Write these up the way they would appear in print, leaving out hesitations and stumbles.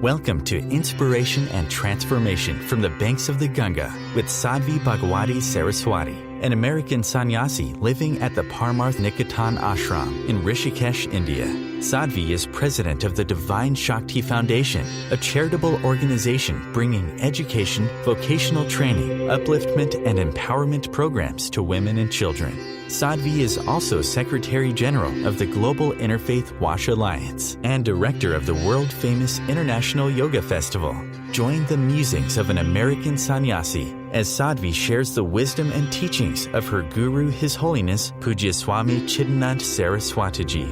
Welcome to Inspiration and Transformation from the Banks of the Ganga with Sadhvi Bhagawati Saraswati, an American sannyasi living at the Parmarth Niketan ashram in Rishikesh, India. Sadhvi is president of the Divine Shakti Foundation, a charitable organization bringing education, vocational training, upliftment, and empowerment programs to women and children. Sadhvi is also Secretary General of the Global Interfaith Wash Alliance and Director of the world-famous International Yoga Festival. Join the musings of an American sannyasi as Sadhvi shares the wisdom and teachings of her guru, His Holiness Pujya Swami Chidanand Saraswati Ji.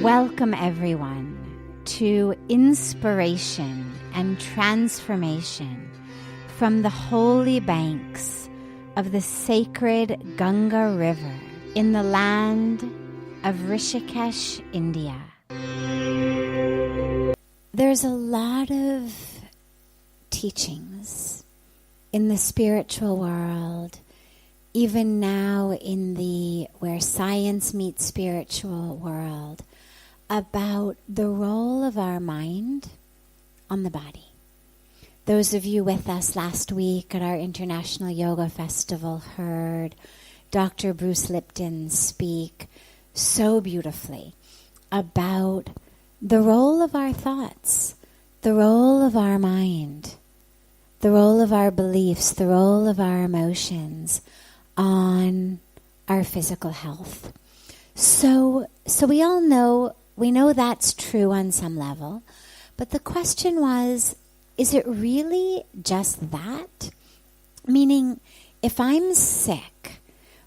Welcome, everyone, to Inspiration and Transformation from the holy banks of the sacred Ganga River in the land of Rishikesh, India. There's a lot of teachings in the spiritual world, even now in the where science meets spiritual world, about the role of our mind on the body. Those of you with us last week at our International Yoga Festival heard Dr. Bruce Lipton speak so beautifully about the role of our thoughts, the role of our mind, the role of our beliefs, the role of our emotions on our physical health. So we all know, we know that's true on some level, but the question was, is it really just that? Meaning, if I'm sick,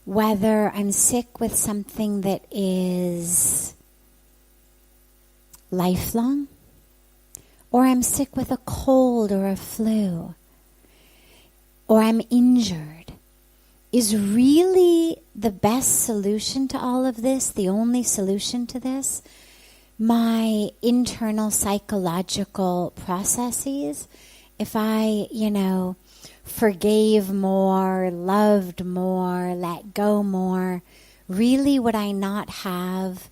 whether I'm sick with something that is lifelong, or I'm sick with a cold or a flu, or I'm injured, is really the best solution to all of this, the only solution to this, my internal psychological processes? If I, forgave more, loved more, let go more, really would I not have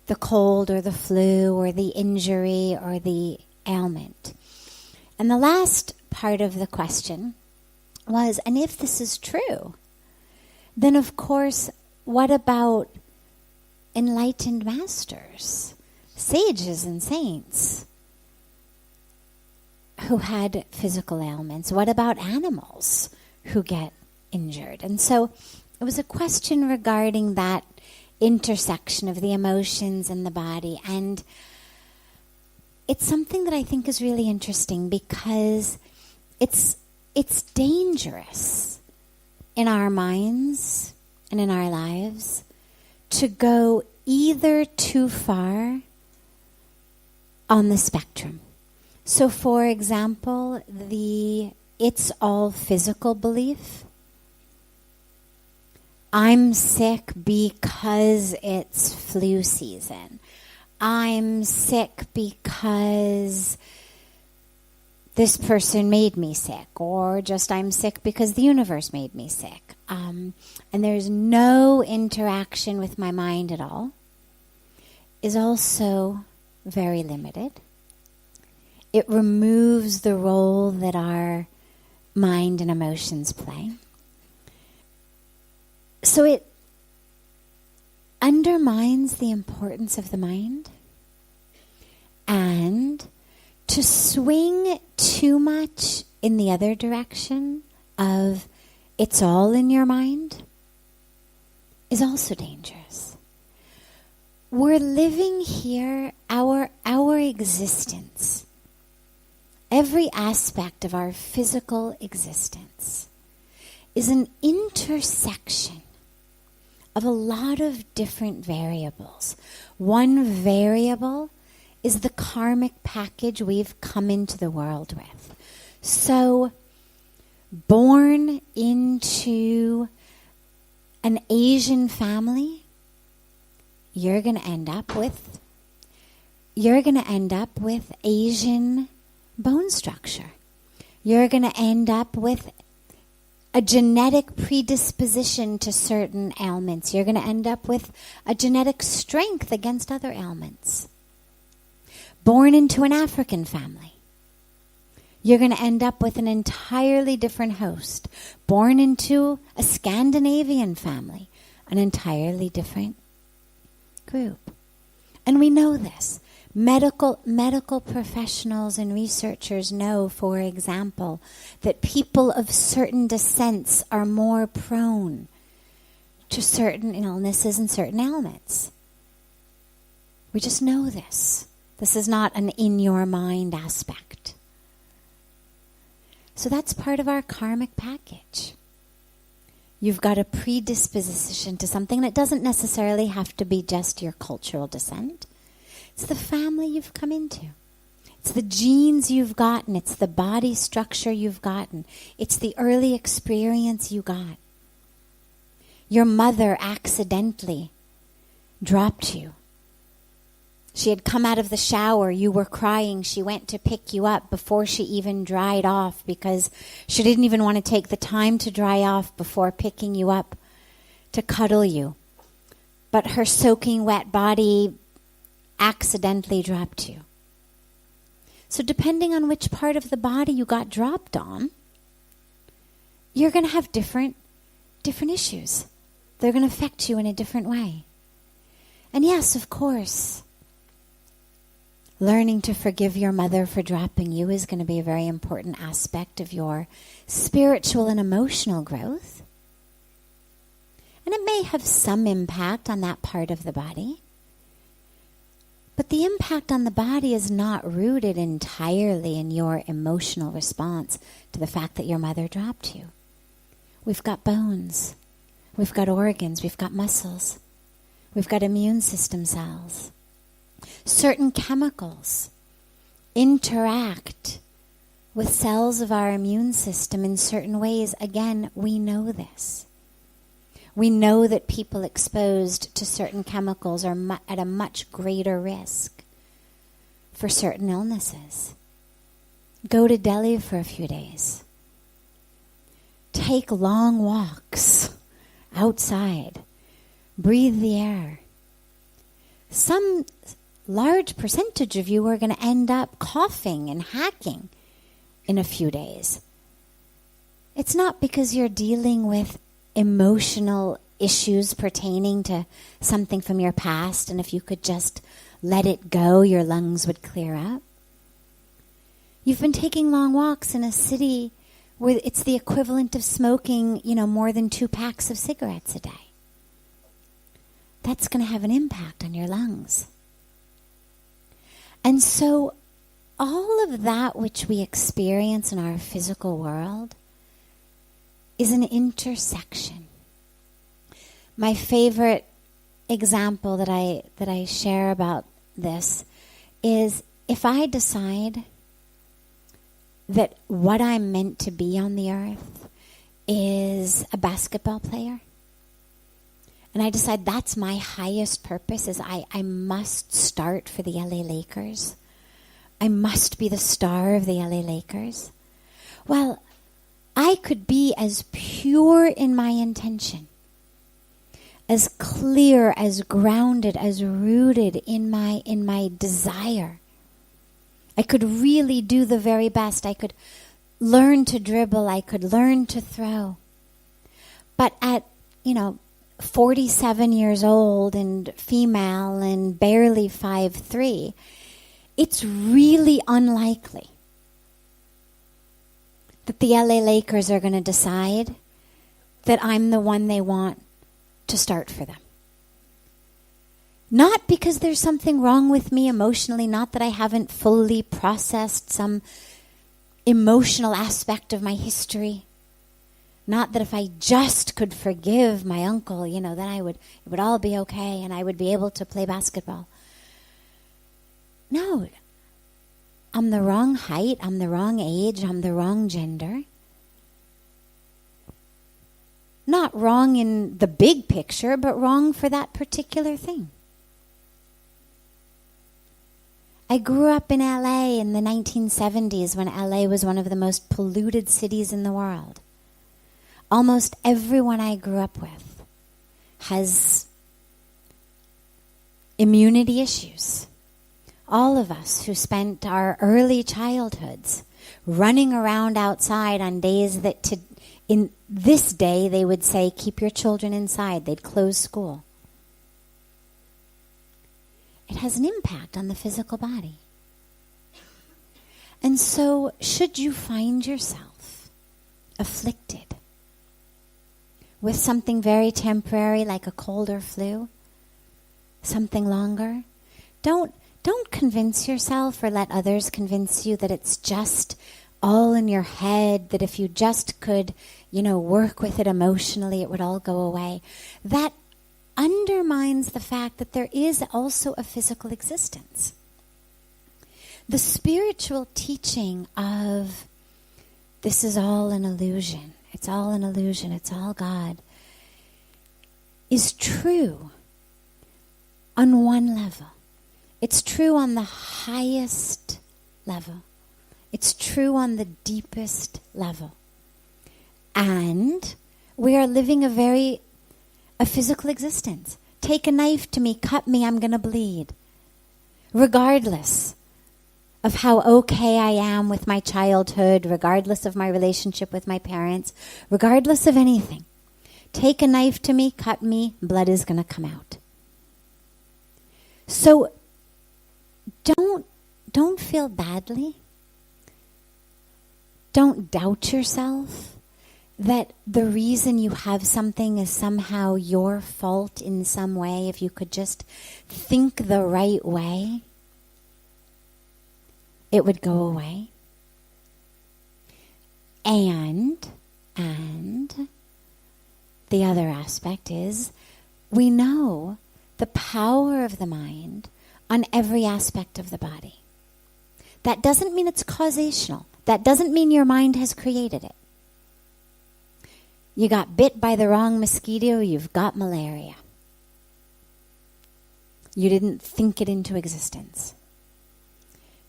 the cold or the flu or the injury or the ailment? And the last part of the question was, and if this is true, then of course, what about enlightened masters, sages and saints who had physical ailments? What about animals who get injured? And so it was a question regarding that intersection of the emotions and the body. And it's something that I think is really interesting because it's dangerous in our minds and in our lives to go either too far on the spectrum. So for example, the it's all physical belief. I'm sick because it's flu season. I'm sick because this person made me sick, or just I'm sick because the universe made me sick. And there's no interaction with my mind at all, is also very limited. It removes the role that our mind and emotions play. So it undermines the importance of the mind. And to swing too much in the other direction of it's all in your mind is also dangerous. We're living here, our existence, every aspect of our physical existence is an intersection of a lot of different variables. One variable is the karmic package we've come into the world with. So, born into an Asian family, you're going to end up with Asian bone structure. You're going to end up with a genetic predisposition to certain ailments. You're going to end up with a genetic strength against other ailments. born into an African family. You're going to end up with an entirely different host. Born into a Scandinavian family, an entirely different group. And we know this. Medical professionals and researchers know, for example, that people of certain descents are more prone to certain illnesses and certain ailments. We just know this. This is not an in-your-mind aspect. So that's part of our karmic package. You've got a predisposition to something that doesn't necessarily have to be just your cultural descent. It's the family you've come into. It's the genes you've gotten. It's the body structure you've gotten. It's the early experience you got. Your mother accidentally dropped you. She had come out of the shower. You were crying. She went to pick you up before she even dried off because she didn't even want to take the time to dry off before picking you up to cuddle you. But her soaking wet body accidentally dropped you. So depending on which part of the body you got dropped on, you're going to have different issues. They're going to affect you in a different way. And yes, of course, learning to forgive your mother for dropping you is going to be a very important aspect of your spiritual and emotional growth. And it may have some impact on that part of the body. But the impact on the body is not rooted entirely in your emotional response to the fact that your mother dropped you. We've got bones. We've got organs. We've got muscles. We've got immune system cells. Certain chemicals interact with cells of our immune system in certain ways. Again, we know this. We know that people exposed to certain chemicals are at a much greater risk for certain illnesses. Go to Delhi for a few days. Take long walks outside. Breathe the air. Some large percentage of you are going to end up coughing and hacking in a few days. It's not because you're dealing with emotional issues pertaining to something from your past, and if you could just let it go, your lungs would clear up. You've been taking long walks in a city where it's the equivalent of smoking, more than 2 packs of cigarettes a day. That's going to have an impact on your lungs. And so all of that which we experience in our physical world is an intersection. My favorite example that I share about this is if I decide that what I'm meant to be on the earth is a basketball player, and I decide that's my highest purpose, is I must start for the LA Lakers. I must be the star of the LA Lakers. Well, I could be as pure in my intention, as clear, as grounded, as rooted in my desire. I could really do the very best. I could learn to dribble. I could learn to throw. But at, 47 years old and female and barely 5'3", it's really unlikely that the LA Lakers are going to decide that I'm the one they want to start for them. Not because there's something wrong with me emotionally, not that I haven't fully processed some emotional aspect of my history. Not that if I just could forgive my uncle, then it would all be okay and I would be able to play basketball. No, I'm the wrong height, I'm the wrong age, I'm the wrong gender. Not wrong in the big picture, but wrong for that particular thing. I grew up in LA in the 1970s when LA was one of the most polluted cities in the world. Almost everyone I grew up with has immunity issues. All of us who spent our early childhoods running around outside on days that in this day they would say, keep your children inside. They'd close school. It has an impact on the physical body. And so, should you find yourself afflicted with something very temporary like a cold or flu, something longer, don't convince yourself or let others convince you that it's just all in your head, that if you just could, work with it emotionally, it would all go away. That undermines the fact that there is also a physical existence. The spiritual teaching of this is all an illusion, it's all an illusion, it's all God, is true on one level. It's true on the highest level. It's true on the deepest level. And we are living a physical existence. Take a knife to me, cut me, I'm going to bleed. Regardless of how okay I am with my childhood, regardless of my relationship with my parents, regardless of anything. Take a knife to me, cut me, blood is going to come out. So don't feel badly. Don't doubt yourself that the reason you have something is somehow your fault in some way. If you could just think the right way, it would go away. And the other aspect is we know the power of the mind on every aspect of the body. That doesn't mean it's causational. That doesn't mean your mind has created it. You got bit by the wrong mosquito, you've got malaria. You didn't think it into existence.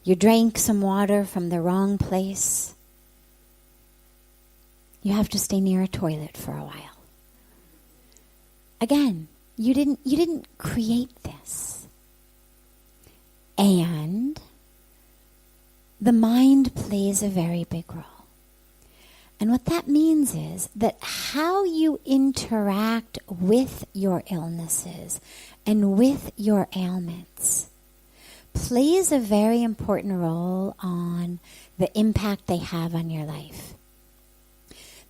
You drank some water from the wrong place. You have to stay near a toilet for a while. Again, you didn't create this. And the mind plays a very big role. And what that means is that how you interact with your illnesses and with your ailments plays a very important role on the impact they have on your life.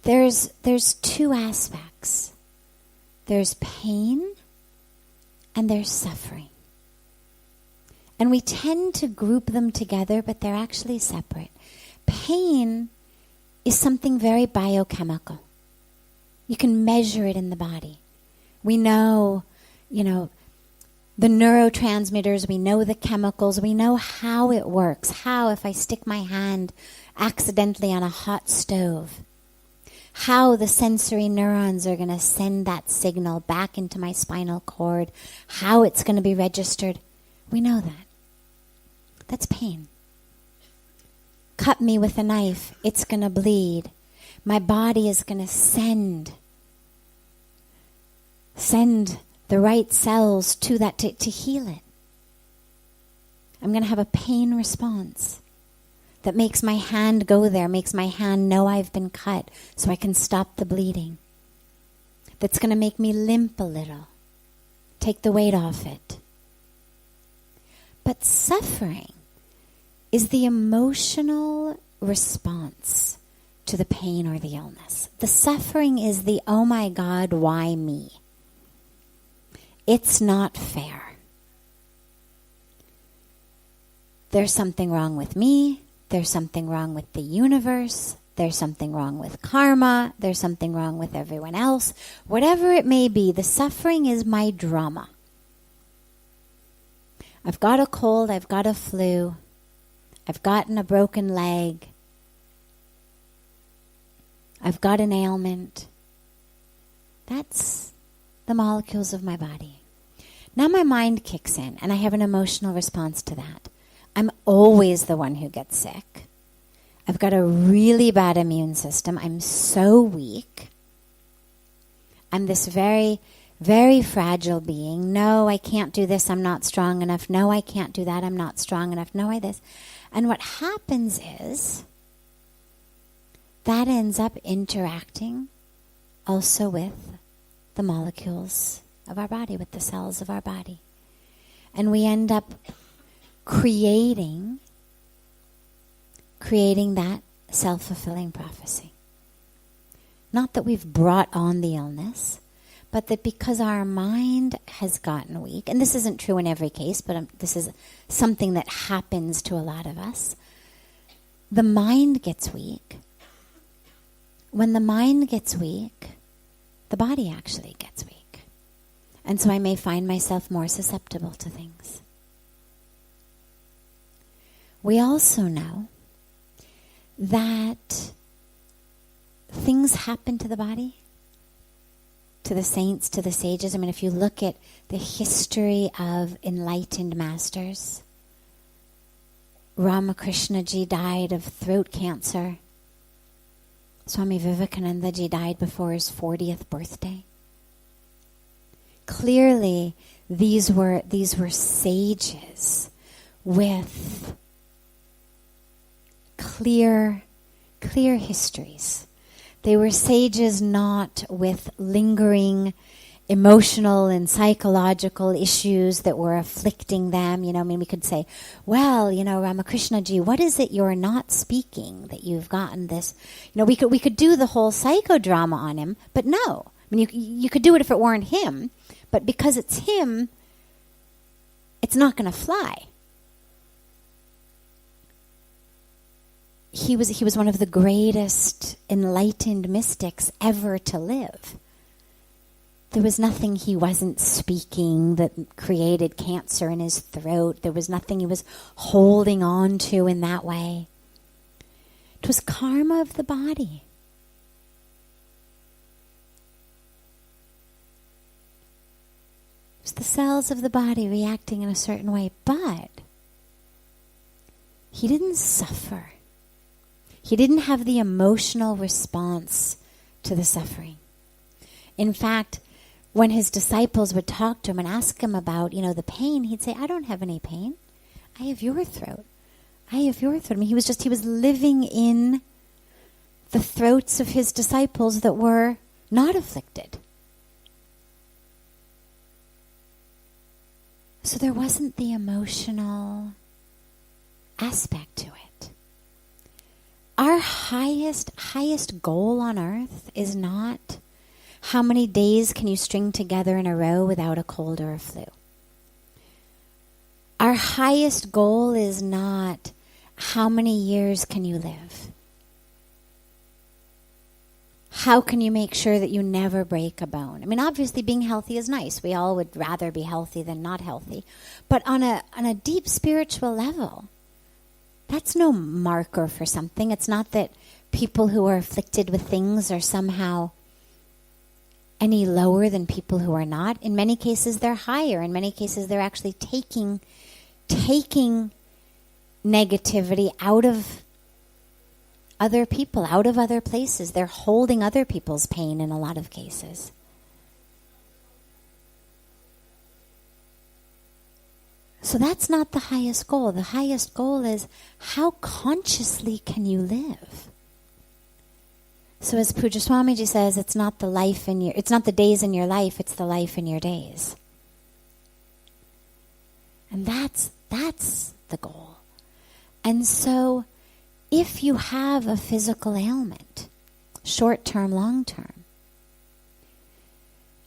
There's two aspects. There's pain and there's suffering. And we tend to group them together, but they're actually separate. Pain is something very biochemical. You can measure it in the body. We know, the neurotransmitters, we know the chemicals, we know how it works. How if I stick my hand accidentally on a hot stove, how the sensory neurons are going to send that signal back into my spinal cord, how it's going to be registered. We know that. That's pain. Cut me with a knife, it's going to bleed. My body is going to send the right cells to that to heal it. I'm going to have a pain response that makes my hand go there, makes my hand know I've been cut so I can stop the bleeding. That's going to make me limp a little, take the weight off it. But suffering is the emotional response to the pain or the illness. The suffering is the, oh my God, why me? It's not fair. There's something wrong with me. There's something wrong with the universe. There's something wrong with karma. There's something wrong with everyone else. Whatever it may be, the suffering is my drama. I've got a cold. I've got a flu. I've gotten a broken leg. I've got an ailment. That's the molecules of my body. Now my mind kicks in and I have an emotional response to that. I'm always the one who gets sick. I've got a really bad immune system. I'm so weak. I'm this very, very fragile being. No, I can't do this, I'm not strong enough. No, I can't do that, I'm not strong enough. No, I this. And what happens is that ends up interacting also with the molecules of our body, with the cells of our body. And we end up creating that self-fulfilling prophecy. Not that we've brought on the illness, but that because our mind has gotten weak, and this isn't true in every case, but this is something that happens to a lot of us, the mind gets weak. When the mind gets weak, the body actually gets weak. And so I may find myself more susceptible to things. We also know that things happen to the body, to the saints, to the sages. I mean, if you look at the history of enlightened masters, Ramakrishnaji died of throat cancer. Swami Vivekanandaji died before his 40th birthday. Clearly, these were sages with clear histories. They were sages not with lingering emotional and psychological issues that were afflicting them. You know, I mean, we could say, well, you know, Ramakrishnaji, what is it you're not speaking that you've gotten this? You know, we could do the whole psychodrama on him, but no. I mean, you could do it if it weren't him, but because it's him, it's not going to fly. He was one of the greatest enlightened mystics ever to live. There was nothing he wasn't speaking that created cancer in his throat. There was nothing he was holding on to in that way. It was karma of the body. It was the cells of the body reacting in a certain way, but he didn't suffer. He didn't have the emotional response to the suffering. In fact, when his disciples would talk to him and ask him about, you know, the pain, he'd say, I don't have any pain. I have your throat. I have your throat. I mean, he was living in the throats of his disciples that were not afflicted. So there wasn't the emotional aspect to it. Our highest goal on earth is not how many days can you string together in a row without a cold or a flu. Our highest goal is not how many years can you live. How can you make sure that you never break a bone? I mean, obviously being healthy is nice. We all would rather be healthy than not healthy. But on a deep spiritual level, that's no marker for something. It's not that people who are afflicted with things are somehow any lower than people who are not. In many cases, they're higher. In many cases, they're actually taking negativity out of other people, out of other places. They're holding other people's pain in a lot of cases. So that's not the highest goal. The highest goal is how consciously can you live? So as Pujya Swamiji says, it's not the days in your life, it's the life in your days. And that's the goal. And so if you have a physical ailment, short-term, long-term,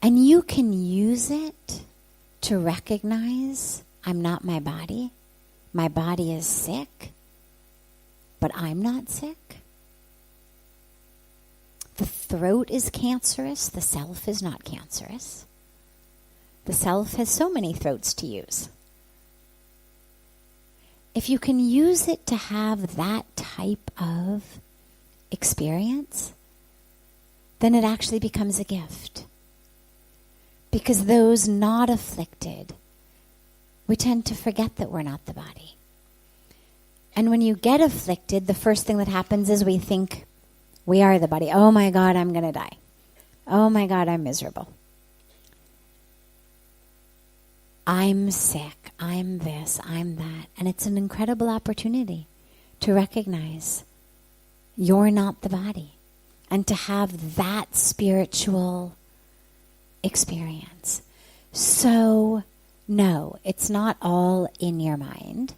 and you can use it to recognize, I'm not my body is sick, but I'm not sick. The throat is cancerous, the self is not cancerous. The self has so many throats to use. If you can use it to have that type of experience, then it actually becomes a gift. Because those not afflicted, we tend to forget that we're not the body. And when you get afflicted, the first thing that happens is we think we are the body. Oh my God, I'm going to die. Oh my God, I'm miserable. I'm sick, I'm this, I'm that. And it's an incredible opportunity to recognize you're not the body and to have that spiritual experience. So, no, it's not all in your mind.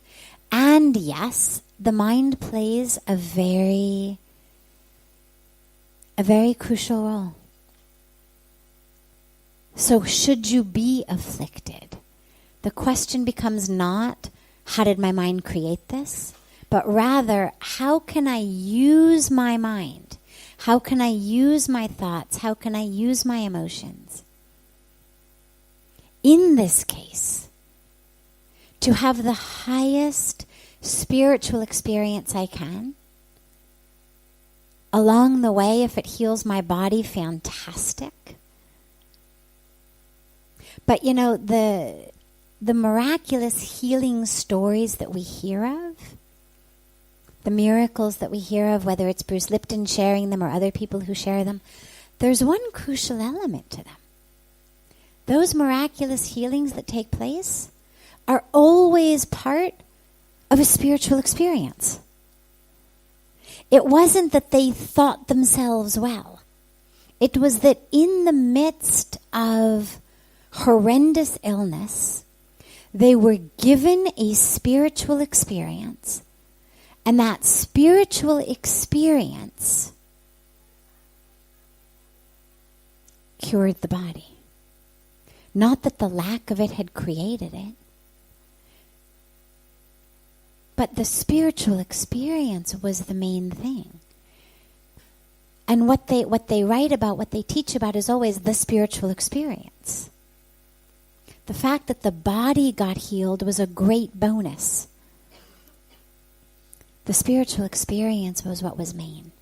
And yes, the mind plays a very crucial role. So should you be afflicted? The question becomes not, how did my mind create this? But rather, how can I use my mind? How can I use my thoughts? How can I use my emotions? In this case, to have the highest spiritual experience I can. Along the way, if it heals my body, fantastic. But you know, the miraculous healing stories that we hear of, the miracles that we hear of, whether it's Bruce Lipton sharing them or other people who share them, there's one crucial element to them. Those miraculous healings that take place are always part of a spiritual experience. It wasn't that they thought themselves well. It was that in the midst of horrendous illness, they were given a spiritual experience, and that spiritual experience cured the body. Not that the lack of it had created it, but the spiritual experience was the main thing. And what they write about, what they teach about is always the spiritual experience. The fact that the body got healed was a great bonus. The spiritual experience was what was main.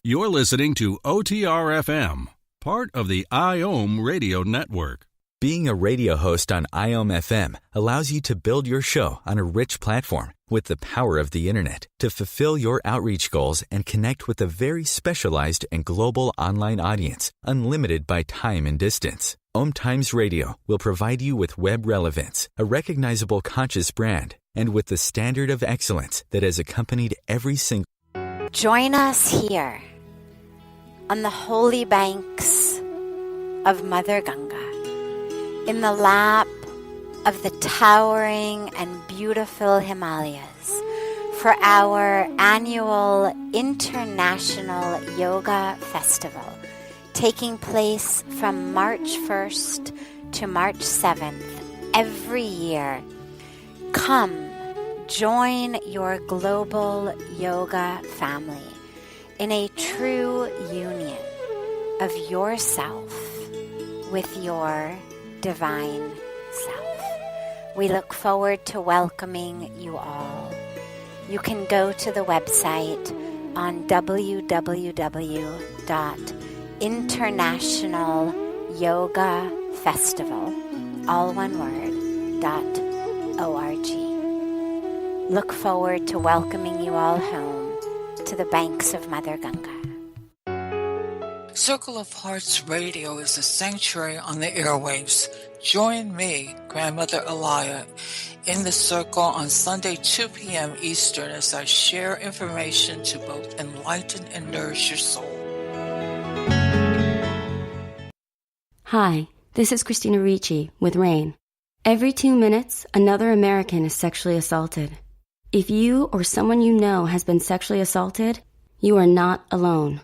You're listening to OTR-FM, part of the IOM radio network. Being a radio host on IOM FM allows you to build your show on a rich platform with the power of the internet to fulfill your outreach goals and connect with a very specialized and global online audience, unlimited by time and distance. OMTimes Radio will provide you with web relevance, a recognizable conscious brand, and with the standard of excellence that has accompanied every single... Join us here on the holy banks of Mother Ganga, in the lap of the towering and beautiful Himalayas, for our annual International Yoga Festival, taking place from March 1st to March 7th every year. Come, join your global yoga family in a true union of yourself with your divine self. We look forward to welcoming you all. You can go to the website on www.internationalyogafestival, all one word, .org. Look forward to welcoming you all home to the banks of Mother Ganga. Circle of Hearts Radio is a sanctuary on the airwaves. Join me, Grandmother Elia, in the circle on Sunday 2 p.m. Eastern as I share information to both enlighten and nourish your soul. Hi, this is Christina Ricci with RAIN. Every 2 minutes, another American is sexually assaulted. If you or someone you know has been sexually assaulted, you are not alone.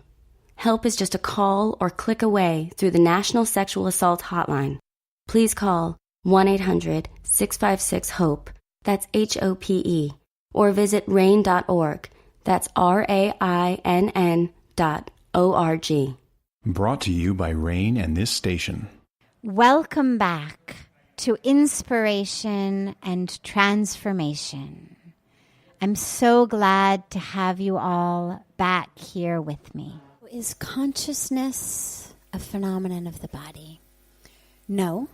Help is just a call or click away through the National Sexual Assault Hotline. Please call 1-800-656-HOPE, that's HOPE, or visit RAIN.org, that's RAINN.org. Brought to you by RAIN and this station. Welcome back to Inspiration and Transformation. I'm so glad to have you all back here with me. Is consciousness a phenomenon of the body? No.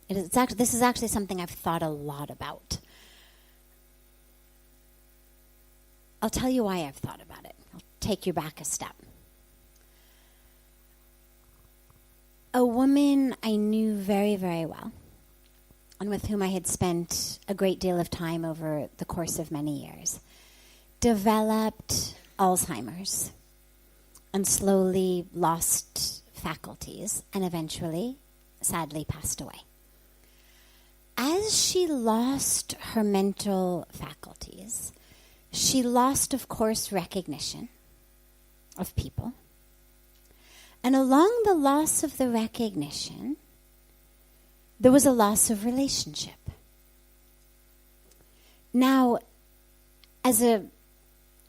This is actually something I've thought a lot about. I'll tell you why I've thought about it. I'll take you back a step. A woman I knew very, very well, and with whom I had spent a great deal of time over the course of many years, developed Alzheimer's and slowly lost faculties and eventually, sadly, passed away. As she lost her mental faculties, she lost, of course, recognition of people. And along the loss of the recognition, there was a loss of relationship. Now, as a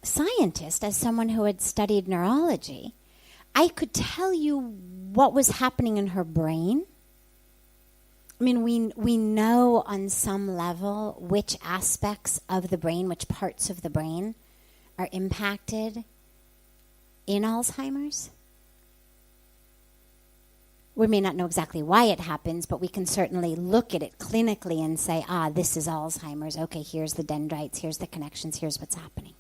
scientist, as someone who had studied neurology, I could tell you what was happening in her brain. I mean, we know on some level which aspects of the brain, which parts of the brain are impacted in Alzheimer's. We may not know exactly why it happens, but we can certainly look at it clinically and say, this is Alzheimer's. Okay, here's the dendrites, here's the connections, here's what's happening.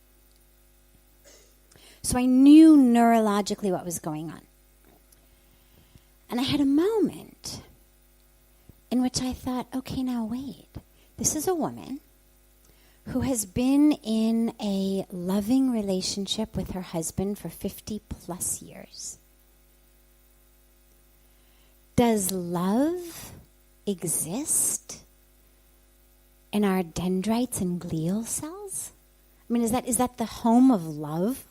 So I knew neurologically what was going on. And I had a moment in which I thought, okay, now wait. This is a woman who has been in a loving relationship with her husband for 50 plus years. Does love exist in our dendrites and glial cells? I mean, is that the home of love?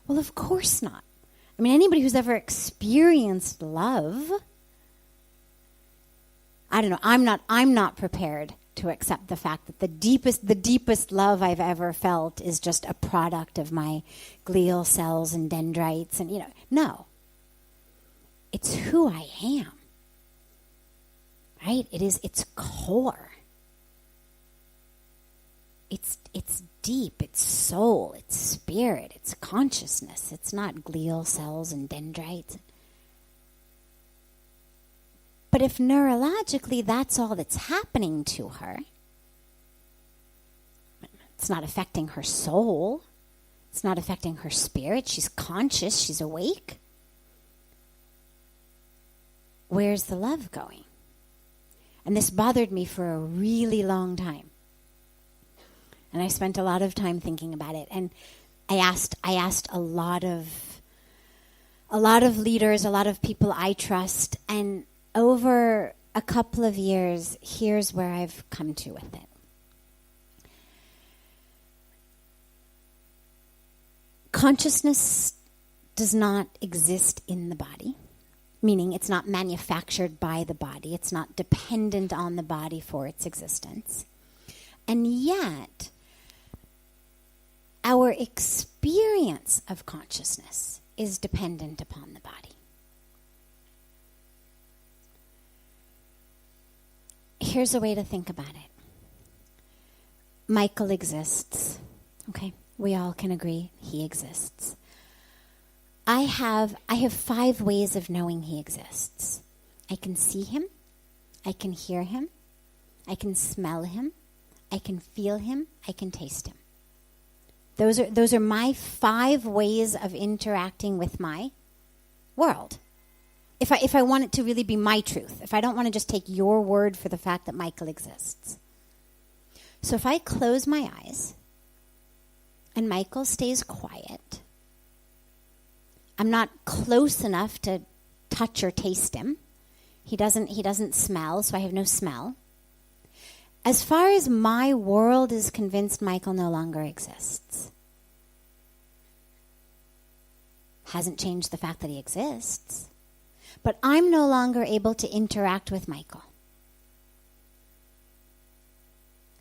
Well, of course not. I mean, anybody who's ever experienced love, I don't know, I'm not prepared to accept the fact that the deepest love I've ever felt is just a product of my glial cells and dendrites and, no. It's who I am. Right? It's core. It's deep, it's soul, it's spirit, it's consciousness. It's not glial cells and dendrites. But if neurologically that's all that's happening to her, it's not affecting her soul, it's not affecting her spirit, she's conscious, she's awake, where's the love going? And this bothered me for a really long time. And I spent a lot of time thinking about it. And I asked a lot of leaders, a lot of people I trust. And over a couple of years, here's where I've come to with it. Consciousness does not exist in the body, meaning it's not manufactured by the body. It's not dependent on the body for its existence. And yet, our experience of consciousness is dependent upon the body. Here's a way to think about it. Michael exists. Okay, we all can agree he exists. I have 5 ways of knowing he exists. I can see him, I can hear him, I can smell him, I can feel him, I can taste him. Those are my 5 ways of interacting with my world. If I want it to really be my truth, if I don't want to just take your word for the fact that Michael exists. So if I close my eyes and Michael stays quiet, I'm not close enough to touch or taste him. He doesn't smell, so I have no smell. As far as my world is convinced, Michael no longer exists. Hasn't changed the fact that he exists. But I'm no longer able to interact with Michael.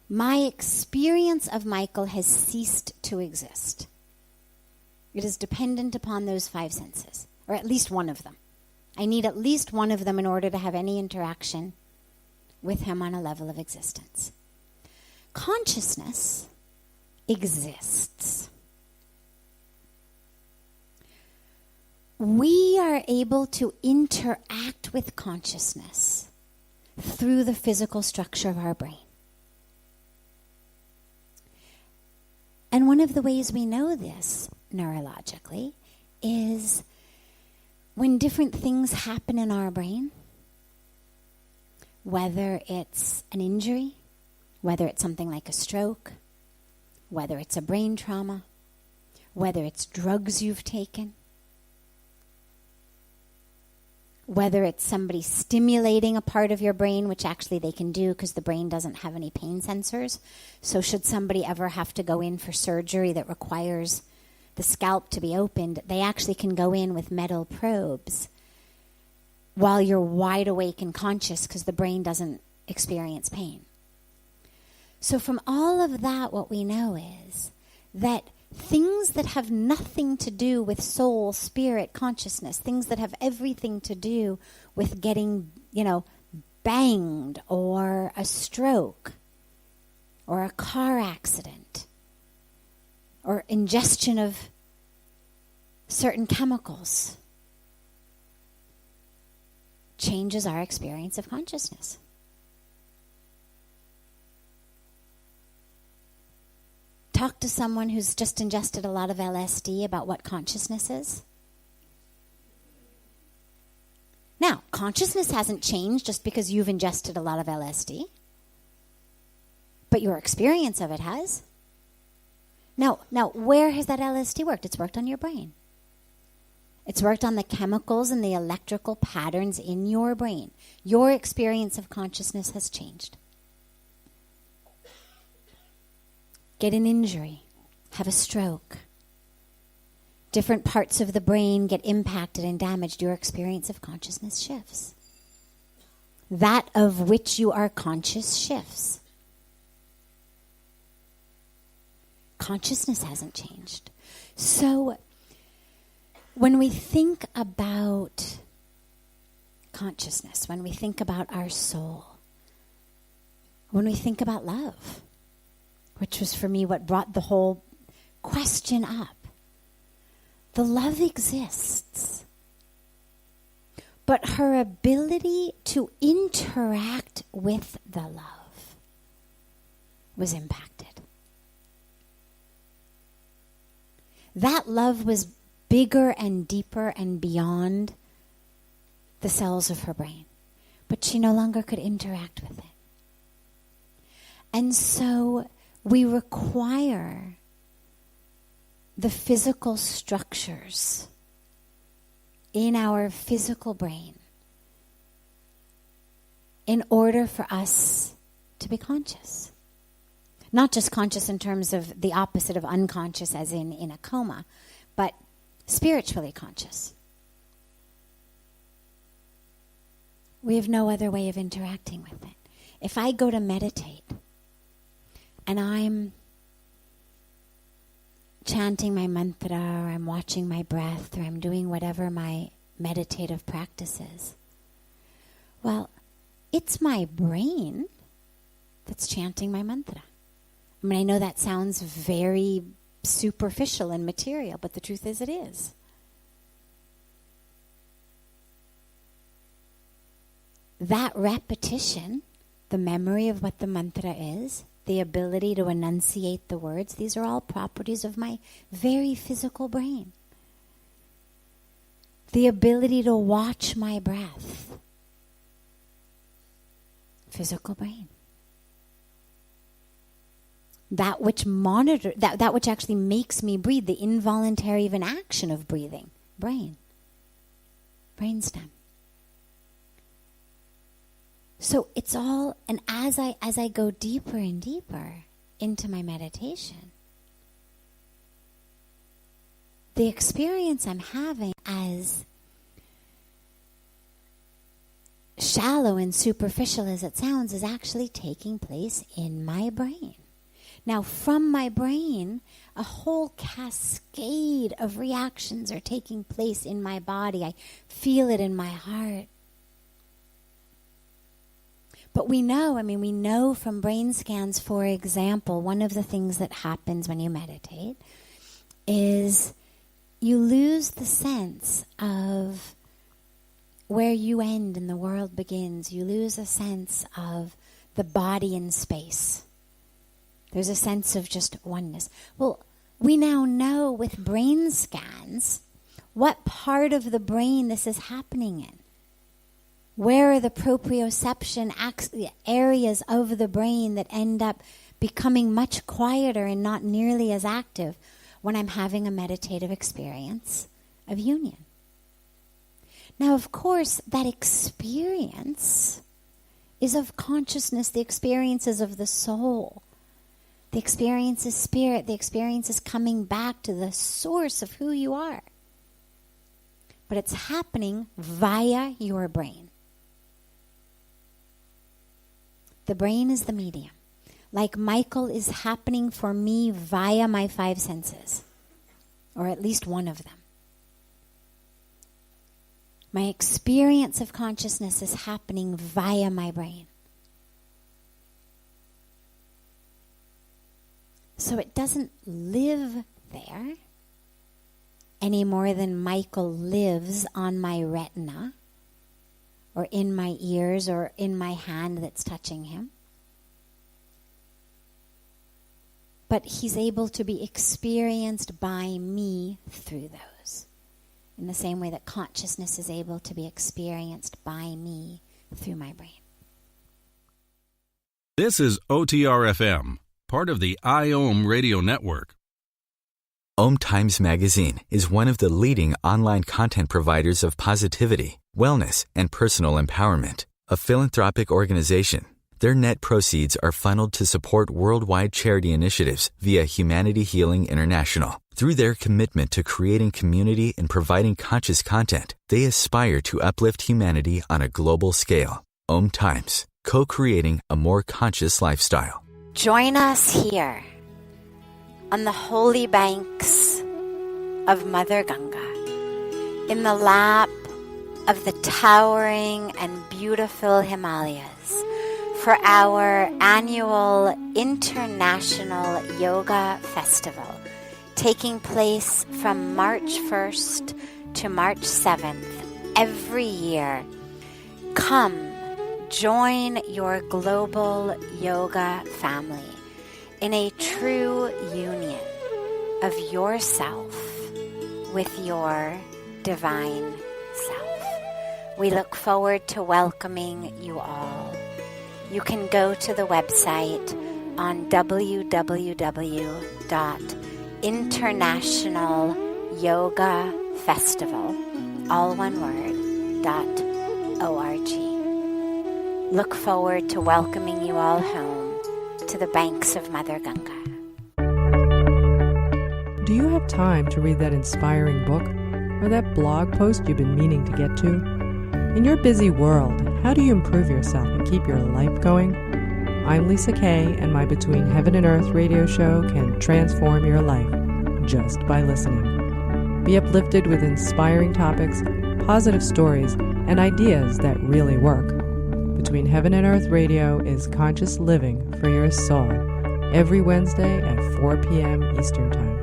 My experience of Michael has ceased to exist. It is dependent upon those 5 senses, or at least one of them. I need at least one of them in order to have any interaction with him on a level of existence. Consciousness exists. We are able to interact with consciousness through the physical structure of our brain. And one of the ways we know this neurologically is when different things happen in our brain, whether it's an injury, whether it's something like a stroke, whether it's a brain trauma, whether it's drugs you've taken, whether it's somebody stimulating a part of your brain, which actually they can do because the brain doesn't have any pain sensors. So should somebody ever have to go in for surgery that requires the scalp to be opened, they actually can go in with metal probes while you're wide awake and conscious because the brain doesn't experience pain. So from all of that, what we know is that things that have nothing to do with soul, spirit, consciousness, things that have everything to do with getting, banged or a stroke or a car accident or ingestion of certain chemicals changes our experience of consciousness. Talk to someone who's just ingested a lot of LSD about what consciousness is. Now, consciousness hasn't changed just because you've ingested a lot of LSD, but your experience of it has. Now, where has that LSD worked? It's worked on your brain. It's worked on the chemicals and the electrical patterns in your brain. Your experience of consciousness has changed. Get an injury, have a stroke. Different parts of the brain get impacted and damaged. Your experience of consciousness shifts. That of which you are conscious shifts. Consciousness hasn't changed. So when we think about consciousness, when we think about our soul, when we think about love, which was for me what brought the whole question up. The love exists, but her ability to interact with the love was impacted. That love was bigger and deeper and beyond the cells of her brain, but she no longer could interact with it. And so we require the physical structures in our physical brain in order for us to be conscious. Not just conscious in terms of the opposite of unconscious as in a coma, but spiritually conscious. We have no other way of interacting with it. If I go to meditate and I'm chanting my mantra, or I'm watching my breath, or I'm doing whatever my meditative practice is, well, it's my brain that's chanting my mantra. I mean, I know that sounds very superficial and material, but the truth is it is. That repetition, the memory of what the mantra is, the ability to enunciate the words, these are all properties of my very physical brain. The ability to watch my breath, physical brain. That which that which actually makes me breathe, the involuntary even action of breathing, brain, brainstem. So it's all, and as I go deeper and deeper into my meditation, the experience I'm having, as shallow and superficial as it sounds, is actually taking place in my brain. Now, from my brain, a whole cascade of reactions are taking place in my body. I feel it in my heart. But we know from brain scans, for example, one of the things that happens when you meditate is you lose the sense of where you end and the world begins. You lose a sense of the body in space. There's a sense of just oneness. Well, we now know with brain scans what part of the brain this is happening in. Where are the proprioception areas of the brain that end up becoming much quieter and not nearly as active when I'm having a meditative experience of union? Now, of course, that experience is of consciousness. The experience is of the soul. The experience is spirit. The experience is coming back to the source of who you are. But it's happening via your brain. The brain is the medium. Like Michael is happening for me via my 5 senses, or at least one of them. My experience of consciousness is happening via my brain. So it doesn't live there any more than Michael lives on my retina, or in my ears, or in my hand that's touching him. But he's able to be experienced by me through those, in the same way that consciousness is able to be experienced by me through my brain. This is OTR-FM, part of the IOM radio network. OMTimes magazine is one of the leading online content providers of positivity, wellness, and personal empowerment. A philanthropic organization, their net proceeds are funneled to support worldwide charity initiatives via Humanity Healing International. Through their commitment to creating community and providing conscious content, they aspire to uplift humanity on a global scale. OMTimes, co-creating a more conscious lifestyle. Join us here on the holy banks of Mother Ganga, in the lap of the towering and beautiful Himalayas, for our annual International Yoga Festival, taking place from March 1st to March 7th every year. Come, join your global yoga family in a true union of yourself with your divine self. We look forward to welcoming you all. You can go to the website on www.internationalyogafestival, all one word, .org. Look forward to welcoming you all home to the banks of Mother Ganga. Do you have time to read that inspiring book or that blog post you've been meaning to get to? In your busy world, how do you improve yourself and keep your life going? I'm Lisa Kay, and my Between Heaven and Earth radio show can transform your life just by listening. Be uplifted with inspiring topics, positive stories, and ideas that really work. Between Heaven and Earth Radio is conscious living for your soul, every Wednesday at 4 p.m. Eastern Time.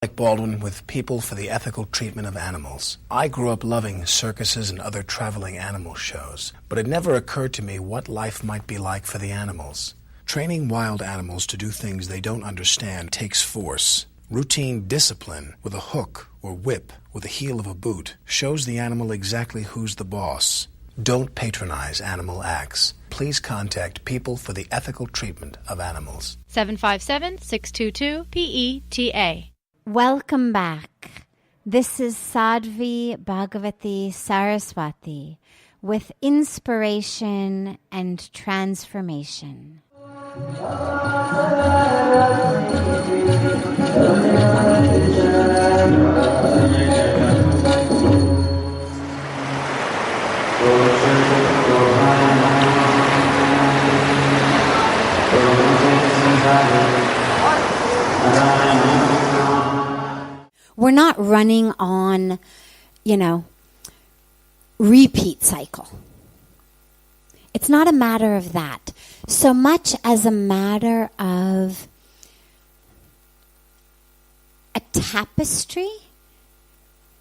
Like Baldwin with People for the Ethical Treatment of Animals. I grew up loving circuses and other traveling animal shows, but it never occurred to me what life might be like for the animals. Training wild animals to do things they don't understand takes force. Routine discipline with a hook or whip with the heel of a boot shows the animal exactly who's the boss. Don't patronize animal acts. Please contact People for the Ethical Treatment of Animals. 757-622-PETA. Welcome back. This is Sadhvi, Bhagawati, Saraswati with inspiration and transformation. We're not running on, repeat cycle. It's not a matter of that, so much as a matter of a tapestry.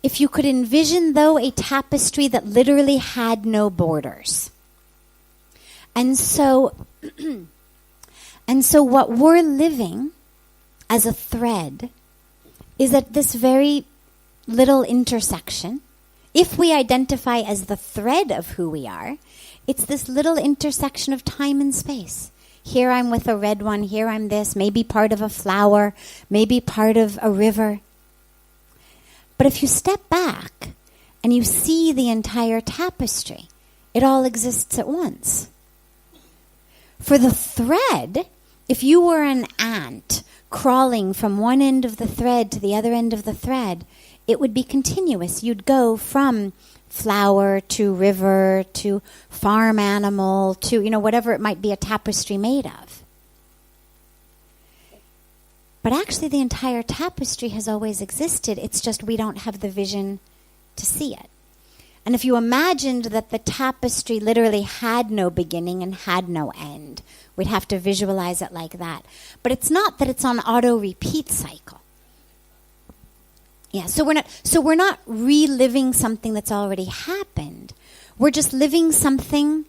If you could envision, though, a tapestry that literally had no borders. And so what we're living as a thread is at this very little intersection If we identify as the thread of who we are, it's this little intersection of time and space. Here I'm with a red one, here I'm this, maybe part of a flower, maybe part of a river. But if you step back and you see the entire tapestry, it all exists at once. For the thread, if you were an ant crawling from one end of the thread to the other end of the thread, it would be continuous. You'd go from flower to river to farm animal to, whatever it might be a tapestry made of. But actually the entire tapestry has always existed. It's just we don't have the vision to see it. And if you imagined that the tapestry literally had no beginning and had no end, we'd have to visualize it like that. But it's not that it's on auto-repeat cycle. Yeah, so we're not reliving something that's already happened. We're just living something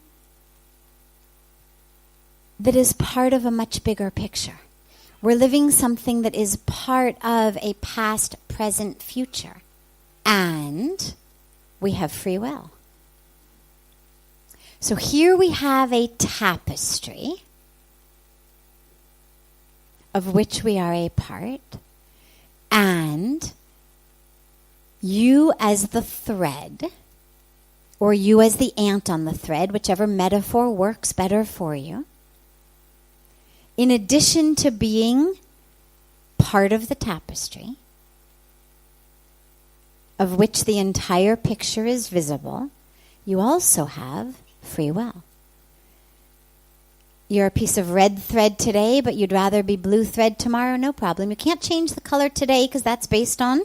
that is part of a much bigger picture. We're living something that is part of a past, present, future. And we have free will. So here we have a tapestry of which we are a part, and you as the thread, or you as the ant on the thread, whichever metaphor works better for you, in addition to being part of the tapestry, of which the entire picture is visible, you also have free will. You're a piece of red thread today, but you'd rather be blue thread tomorrow, no problem. You can't change the color today because that's based on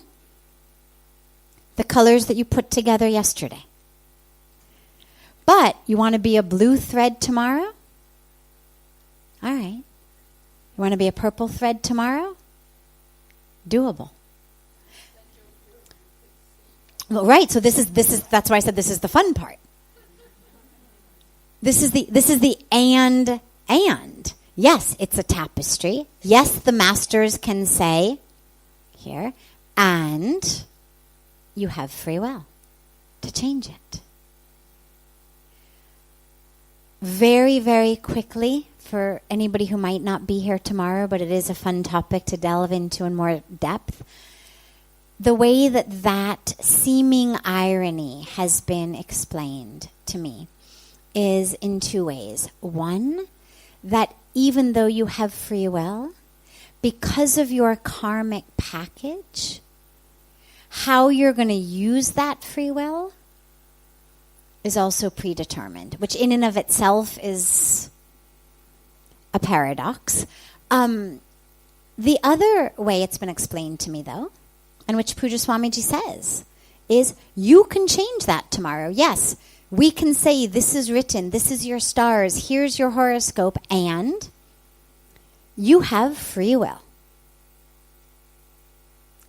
the colors that you put together yesterday. But you want to be a blue thread tomorrow? All right. You want to be a purple thread tomorrow? Doable. Well, right. So this is that's why I said this is the fun part. This is the and. Yes, it's a tapestry. Yes, the masters can say here, and you have free will to change it. Very, very quickly, for anybody who might not be here tomorrow, but it is a fun topic to delve into in more depth, the way that seeming irony has been explained to me is in two ways. One, that even though you have free will, because of your karmic package, how you're going to use that free will is also predetermined, which in and of itself is a paradox. The other way it's been explained to me, though, and which Pujya Swamiji says, is you can change that tomorrow. Yes, we can say this is written, this is your stars, here's your horoscope, and you have free will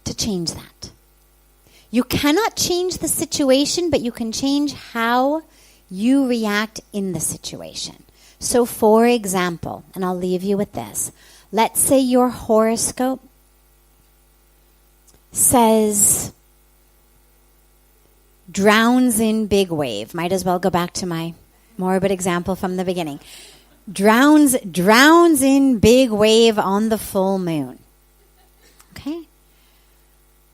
to change that. You cannot change the situation, but you can change how you react in the situation. So for example, and I'll leave you with this, let's say your horoscope says drowns in big wave. Might as well go back to my morbid example from the beginning. Drowns in big wave on the full moon. Okay?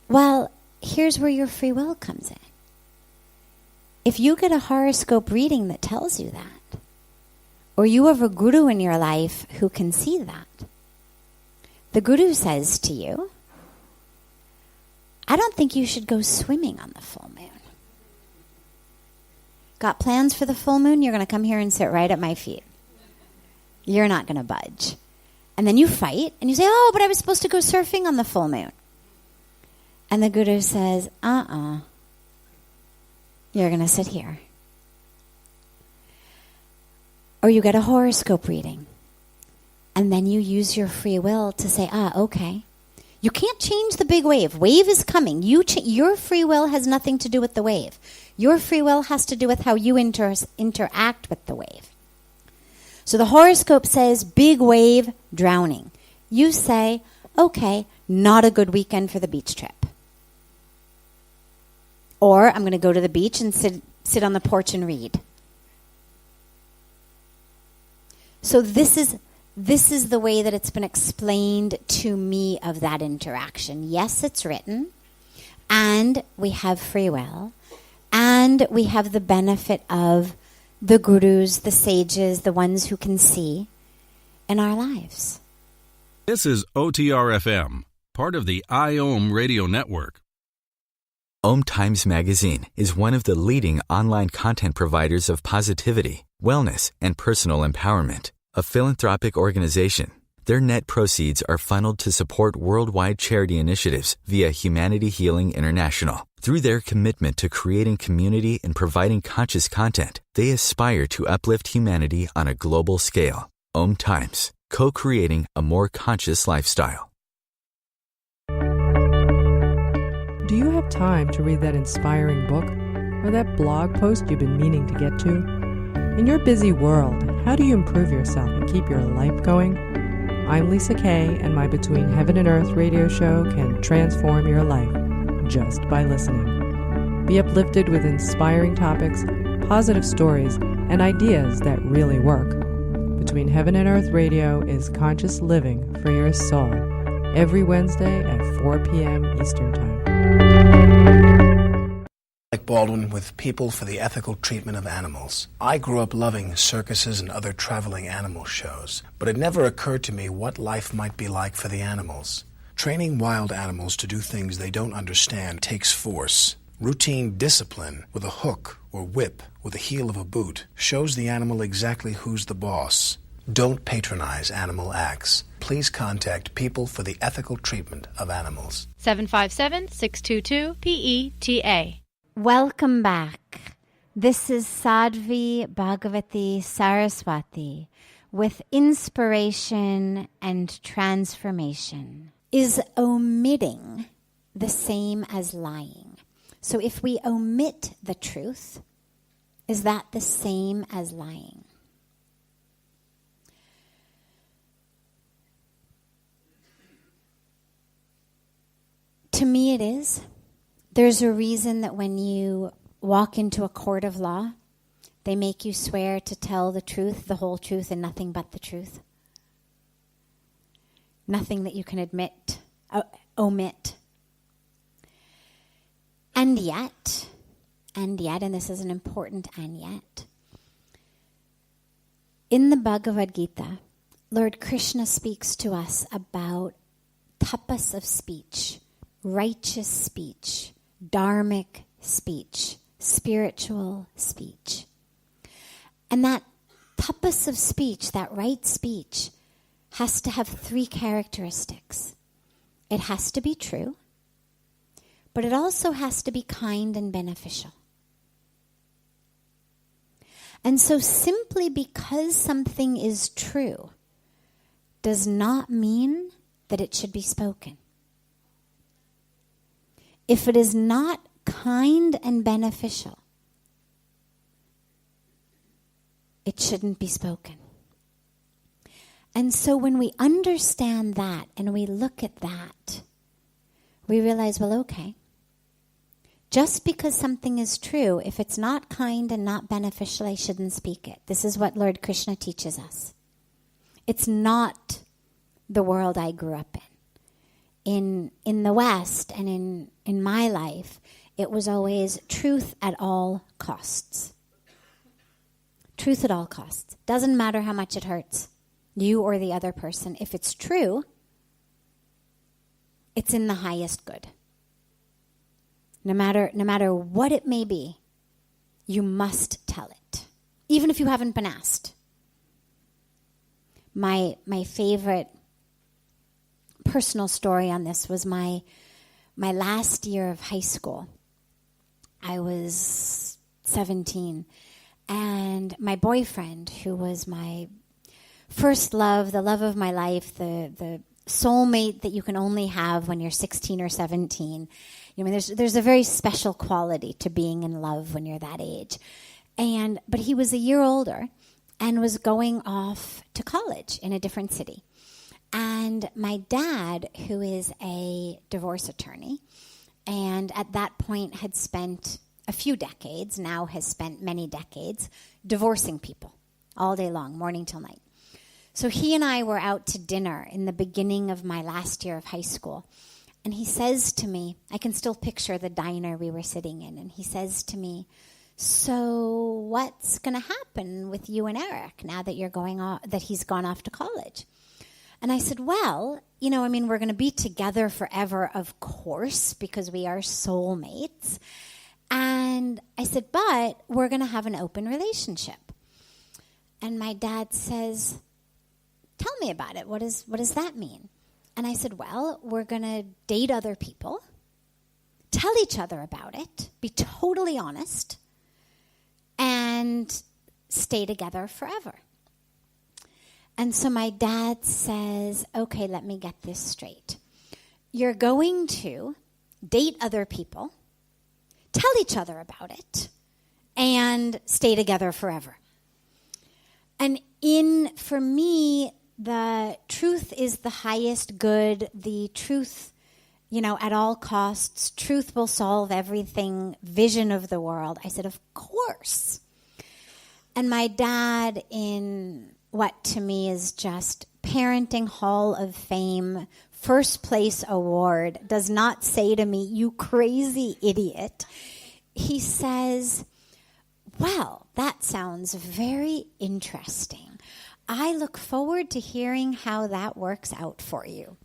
Well, here's where your free will comes in. If you get a horoscope reading that tells you that, or you have a guru in your life who can see that, the guru says to you, I don't think you should go swimming on the full moon. Got plans for the full moon? You're going to come here and sit right at my feet. You're not going to budge. And then you fight, and you say, oh, but I was supposed to go surfing on the full moon. And the guru says, you're going to sit here. Or you get a horoscope reading, and then you use your free will to say, okay. You can't change the big wave. Wave is coming. Your free will has nothing to do with the wave. Your free will has to do with how you interact with the wave. So the horoscope says big wave, drowning. You say, okay, not a good weekend for the beach trip. Or I'm going to go to the beach and sit on the porch and read. So this is the way that it's been explained to me of that interaction. Yes, it's written, and we have free will, and we have the benefit of the gurus, the sages, the ones who can see in our lives. This is OTR-FM, part of the IOM radio network. OMTimes magazine is one of the leading online content providers of positivity, wellness, and personal empowerment. A philanthropic organization, their net proceeds are funneled to support worldwide charity initiatives via Humanity Healing International. Through their commitment to creating community and providing conscious content, they aspire to uplift humanity on a global scale. OMTimes, co-creating a more conscious lifestyle. Do you have time to read that inspiring book or that blog post you've been meaning to get to? In your busy world, how do you improve yourself and keep your life going? I'm Lisa Kay, and my Between Heaven and Earth radio show can transform your life just by listening. Be uplifted with inspiring topics, positive stories, and ideas that really work. Between Heaven and Earth radio is conscious living for your soul, every Wednesday at 4 p.m. Eastern Time. Like Baldwin with People for the Ethical Treatment of Animals. I grew up loving circuses and other traveling animal shows, but it never occurred to me what life might be like for the animals. Training wild animals to do things they don't understand takes force. Routine discipline with a hook or whip with the heel of a boot shows the animal exactly who's the boss. Don't patronize animal acts. Please contact People for the Ethical Treatment of Animals. 757-622-PETA. Welcome back. This is Sadhvi, Bhagawati, Saraswati with inspiration and transformation. Is omitting the same as lying? So if we omit the truth, is that the same as lying? To me it is. There's a reason that when you walk into a court of law, they make you swear to tell the truth, the whole truth, and nothing but the truth. Nothing that you can omit. And yet, and this is an important and yet, in the Bhagavad Gita, Lord Krishna speaks to us about tapas of speech, righteous speech, dharmic speech, spiritual speech. And that tapas of speech, that right speech, has to have three characteristics. It has to be true, but it also has to be kind and beneficial. And so simply because something is true does not mean that it should be spoken. If it is not kind and beneficial, it shouldn't be spoken. And so when we understand that and we look at that, we realize, well, okay, just because something is true, if it's not kind and not beneficial, I shouldn't speak it. This is what Lord Krishna teaches us. It's not the world I grew up in. In the West and in my life, it was always truth at all costs. Truth at all costs. Doesn't matter how much it hurts, you or the other person. If it's true, it's in the highest good. No matter what it may be, you must tell it, even if you haven't been asked. My favorite personal story on this was my last year of high school. I was 17, and my boyfriend, who was my first love, the love of my life, the soulmate that you can only have when you're 16 or 17. I mean, there's a very special quality to being in love when you're that age. But he was a year older and was going off to college in a different city. And my dad, who is a divorce attorney, and at that point had spent a few decades, now has spent many decades, divorcing people all day long, morning till night. So he and I were out to dinner in the beginning of my last year of high school. And he says to me, I can still picture the diner we were sitting in, and he says to me, so what's going to happen with you and Eric now that you're going off, that he's gone off to college? And I said, well, we're going to be together forever, of course, because we are soulmates. And I said, but we're going to have an open relationship. And my dad says, tell me about it. What does that mean? And I said, well, we're going to date other people, tell each other about it, be totally honest, and stay together forever. And so my dad says, okay, let me get this straight. You're going to date other people, tell each other about it, and stay together forever. And for me, the truth is the highest good. The truth, at all costs, truth will solve everything, vision of the world. I said, of course. And my dad, in what to me is just Parenting Hall of Fame, first place award, does not say to me, you crazy idiot. He says, well, that sounds very interesting. I look forward to hearing how that works out for you.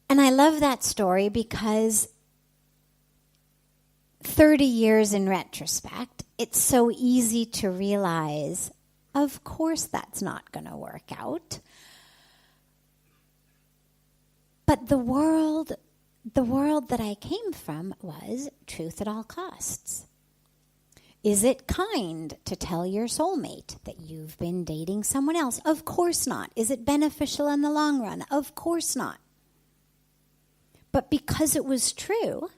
And I love that story because 30 years in retrospect, it's so easy to realize, of course that's not going to work out. But the world that I came from was truth at all costs. Is it kind to tell your soulmate that you've been dating someone else? Of course not. Is it beneficial in the long run? Of course not. But because it was true,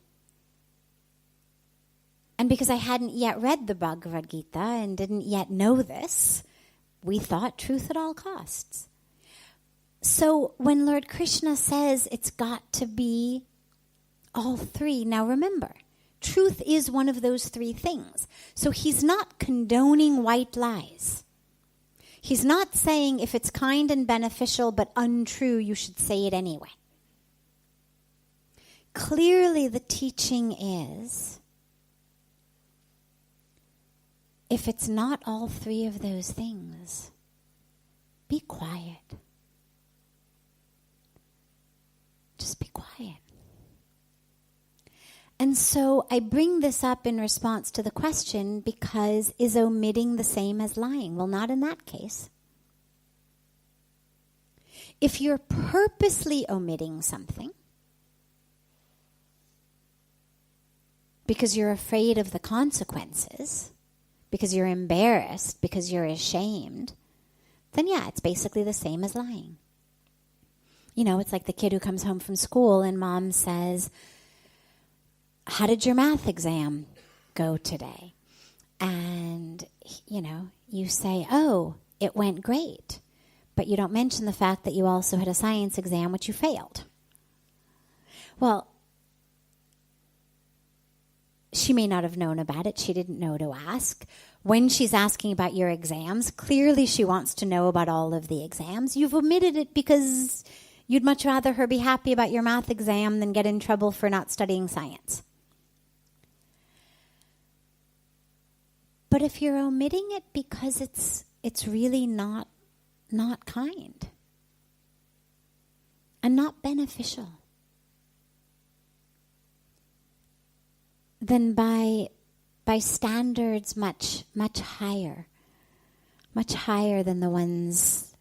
and because I hadn't yet read the Bhagavad Gita and didn't yet know this, we thought truth at all costs. So when Lord Krishna says it's got to be all three, now remember, truth is one of those three things. So he's not condoning white lies. He's not saying if it's kind and beneficial but untrue, you should say it anyway. Clearly the teaching is, if it's not all three of those things, be quiet. Just be quiet. And so I bring this up in response to the question because is omitting the same as lying? Well, not in that case. If you're purposely omitting something because you're afraid of the consequences, because you're embarrassed, because you're ashamed, then yeah, it's basically the same as lying. It's like the kid who comes home from school and mom says, how did your math exam go today? And, you say, oh, it went great. But you don't mention the fact that you also had a science exam which you failed. Well, she may not have known about it. She didn't know to ask. When she's asking about your exams, clearly she wants to know about all of the exams. You've omitted it because you'd much rather her be happy about your math exam than get in trouble for not studying science. But if you're omitting it because it's really not kind and not beneficial, then by standards much higher than the ones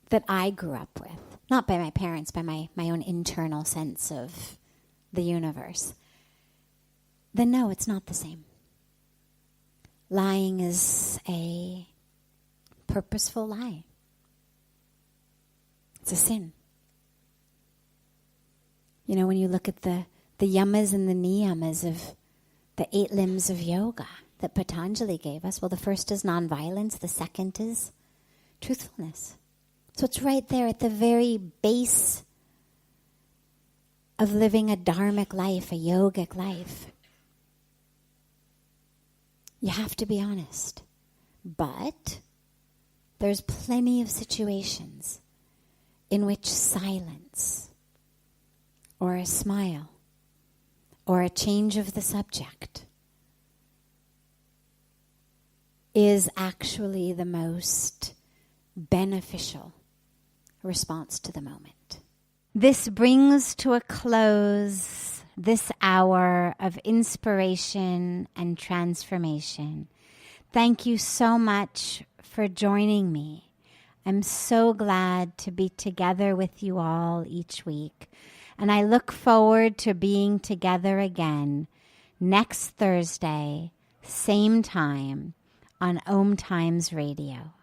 that I grew up with, not by my parents, by my own internal sense of the universe, then no, it's not the same. Lying is a purposeful lie. It's a sin. When you look at the yamas and the niyamas of the 8 limbs of yoga that Patanjali gave us, well, the first is nonviolence, the second is truthfulness. So it's right there at the very base of living a dharmic life, a yogic life. You have to be honest. But there's plenty of situations in which silence or a smile or a change of the subject is actually the most beneficial response to the moment. This brings to a close this hour of inspiration and transformation. Thank you so much for joining me. I'm so glad to be together with you all each week, and I look forward to being together again next Thursday, same time, on OMTimes Radio.